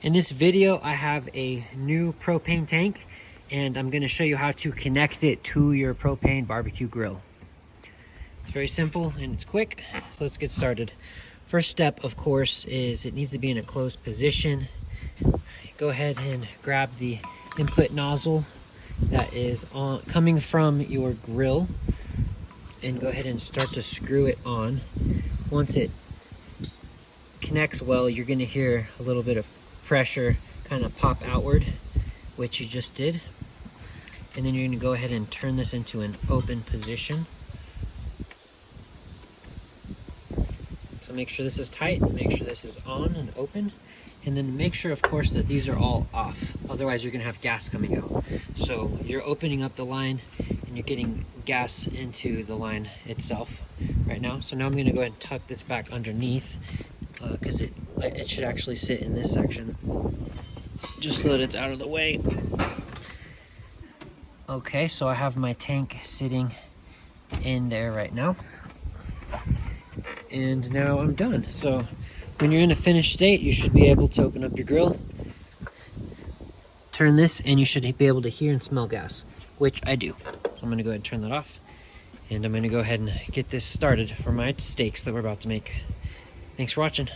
In this video, I have a new propane tank, and I'm gonna show you how to connect it to your propane barbecue grill. It's very simple and it's quick, so let's get started. First step, of course, is it needs to be in a closed position. Go ahead and grab the input nozzle that is coming from your grill, and go ahead and start to screw it on. Once it connects well, you're gonna hear a little bit of pressure kind of pop outward, which you just did. And then you're going to go ahead and turn this into an open position. So make sure this is tight, make sure this is on and open, and then make sure, of course, that these are all off. Otherwise, you're going to have gas coming out. So you're opening up the line and you're getting gas into the line itself right now. So now I'm going to go ahead and tuck this back underneath, because it should actually sit in this section, just so that it's out of the way. Okay, so I have my tank sitting in there right now, and now I'm done. So when you're in a finished state, you should be able to open up your grill, turn this, and you should be able to hear and smell gas, which I do. So I'm going to go ahead and turn that off, and I'm going to go ahead and get this started for my steaks that we're about to make. Thanks for watching.